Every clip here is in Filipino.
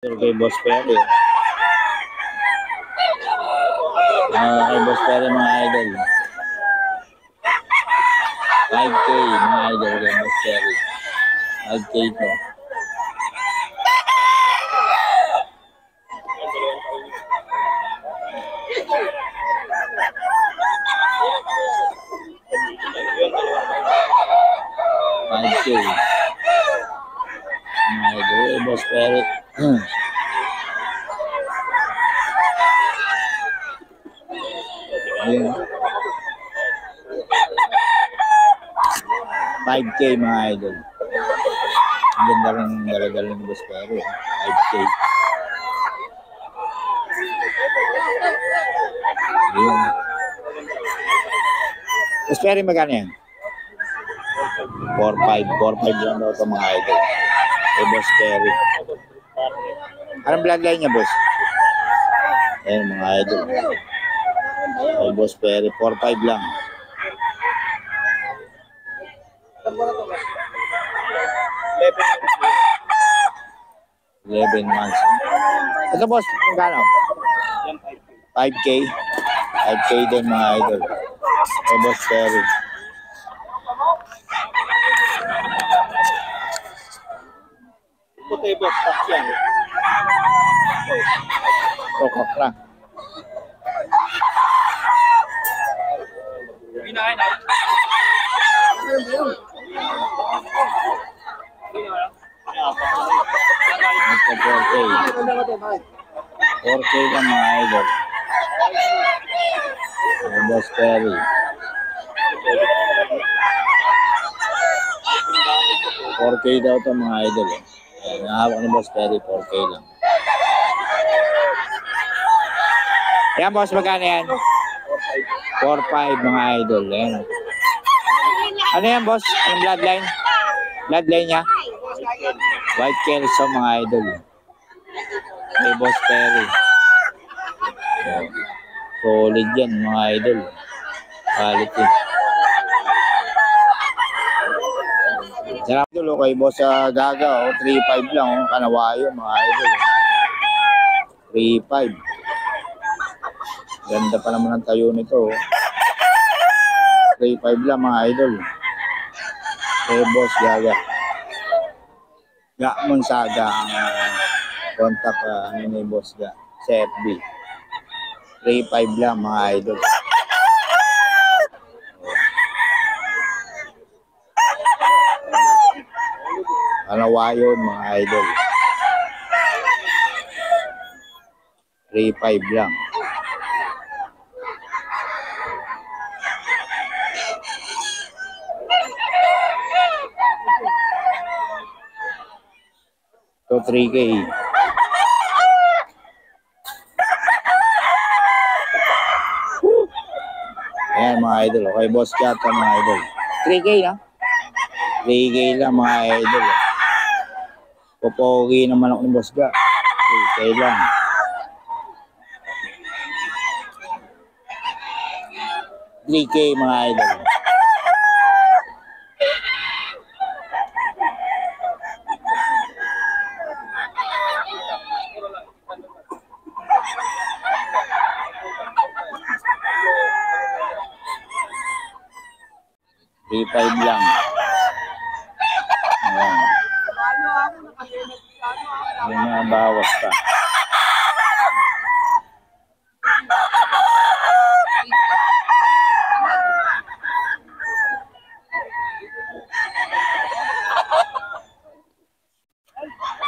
Kay Boss Perry. Kay Boss Perry mga idol. 5K mga idol kay Boss Perry. 5K ito. Boss Perry. Ayan. 5K mga idol. Ang ganda rin ng dala-dala ni Boss Perry. 5K. Ayan. Boss Perry magkano yan? 4-5 lang daw ito mga idol. Boss Perry. Anong bloodline niya, boss? Ayan mga idol. Boss Perry, 4-5 lang. 11 months. Ito, boss, magkano? 5K. 5K din mga idol. Boss Perry. Puti boss, tak yan. Kokok lang. Binahin na. Ito 4K. 4K lang mga idol. Boss Perry. 4K daw ito mga idol. Nahawak ni Boss Perry, 4K lang. Yan, boss, magkano yan? 4-5 mga idol. Yan. Ano yan, boss? Anong bloodline? Bloodline niya? White Kelso mga idol. May Boss Perry. Solid yan mga idol. Quality. Sarap tulo kay Boss Gaga. 3-5 lang. Kanawayo mga idol. 3-5. Ganda pa naman ang tayo nito. 3-5 lang mga idol. Kay Boss Gaga. Gamon Saga ang contact ni Boss Gaga sa FB. 3-5 lang mga idol. Kanawayon mga idol. 3-5 lang. So 3K. Ayan mga idol. Okay, Boss Chat mga idol. 3K na? 3K lang mga idol. Popogi naman ako ni Boss Ga. 3K lang. $3K mga idol. $3.5 lang. Ayan. May mga bawas pa.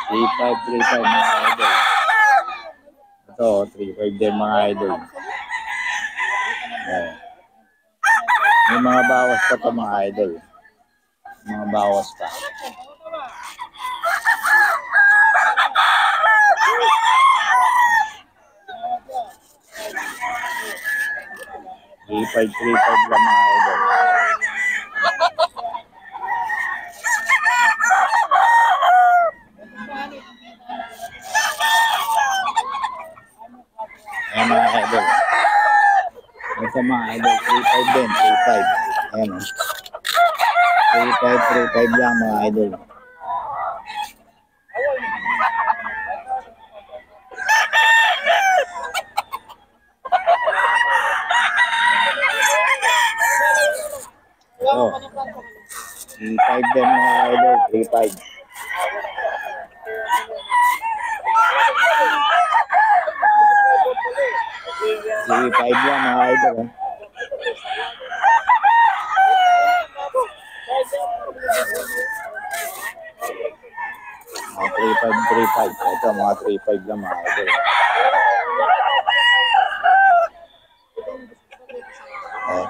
$3.5 mga idol. Ito, $3.5 din mga idol. Ayan. May mga bawas pa ito mga idol. Mga bawas pa. $3.5 lang mga idol. Ayan mga idol. Ito mga idol, 3.5 din, 3.5. Ayan o. 3.5 lang mga idol. 3.5. 3.5 lang mga idol. Eh. Mga 3.5. Ito mga 3.5 lang mga idol.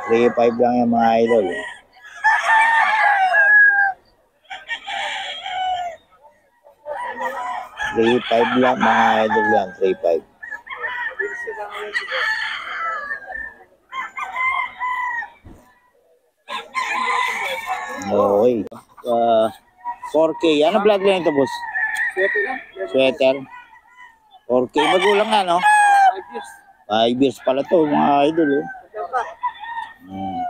3.5 lang yung mga idol. $3.5 lang mga idol yan. 3.5. Okay. 4K. Ano bloodline ito, boss? Sweater. 4K. Magulang na, no? 5 years pala to, mga idol. Oh.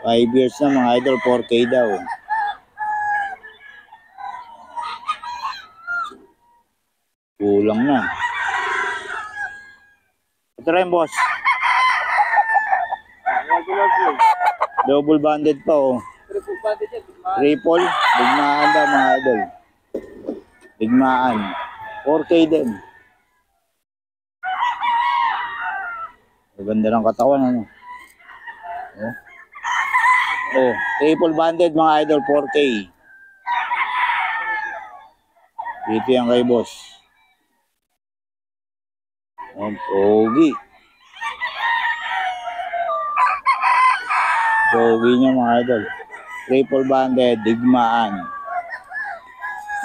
5 years na, mga idol. 4K daw. Kulang na. Ito rin, boss. Double banded pa, oh. Triple. Bigmaan daw, mga idol. Bigmaan. 4K din. Maganda ng katawan, ano? Oh, triple banded, mga idol. 4K. Dito yan kay boss. Ang pogi. Pogi niya, mga idol. Triple banded, digmaan.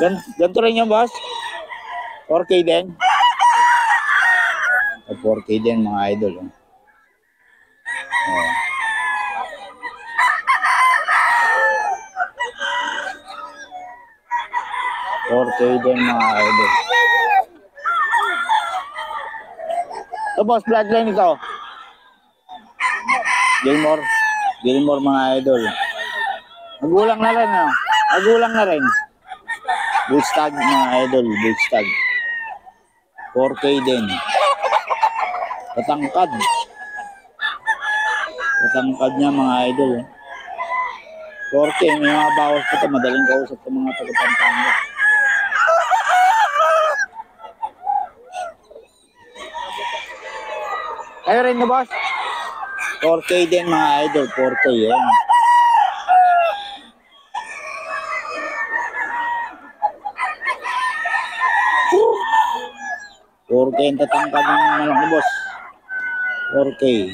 Ganito rin yung boss? 4K din? 4K din, mga idol. Oh. 4K din, mga idol. Ito, boss, bloodline ito. Gilmore, mga idol. Magulang na rin, no? Magulang na rin. Bullstag, mga idol. Bullstag. 4K din. Tatangkad. Tatangkad niya, mga idol. 4K, may mga bawas pa ito. Madaling kausap sa mga taga-Pampanga. Kayo rin na, boss? 4K din, mga idol. 4K, yan. Ang tatangkad ng malaki, boss. 4K.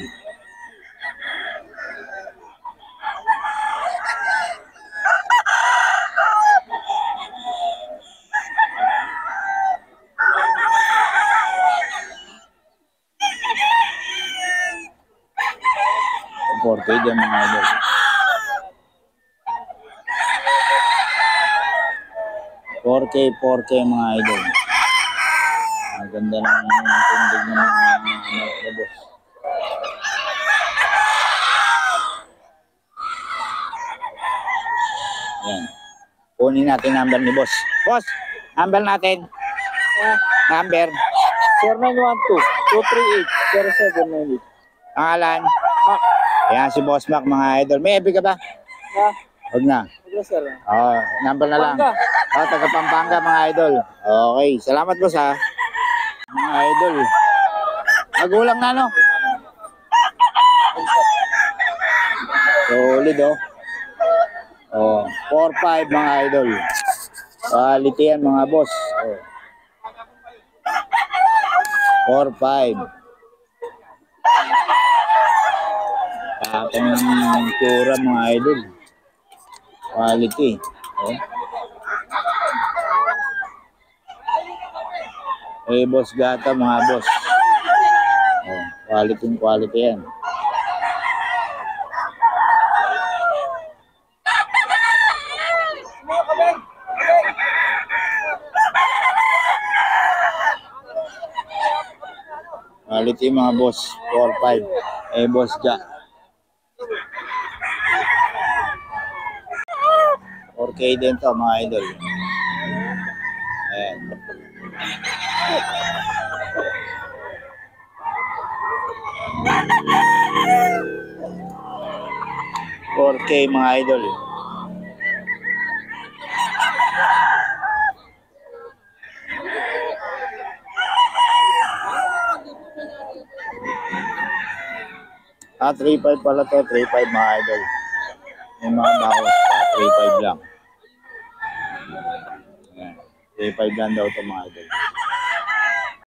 Din, mga idol. 4K, mga idol. Ang ganda ng tundig ng mga boss. Yan. Kunin natin number ni boss. Boss, number natin. Number 0912-238-0798. Pangalan? Yan si Boss Mac, mga idol. May FB ka ba? Huwag na. Sir. Number na lang. Taga Pampanga, mga idol. Okay, salamat boss ha. Mga idol. Magulang na, no? Solid, oh. 4-5, mga idol. Quality yan, mga boss. 4-5. Pakang ng tura, mga idol. Quality. Boss gata, mga boss. Quality yan. Quality, mga boss. 4-5. Boss gata. 4K din to, mga idol. Ayan. $4K, mga idol. 3.5 pala to. 3.5 mga idol. May mga bawas pa. 3.5 lang. Ayan. 3.5 lang daw to mga idol.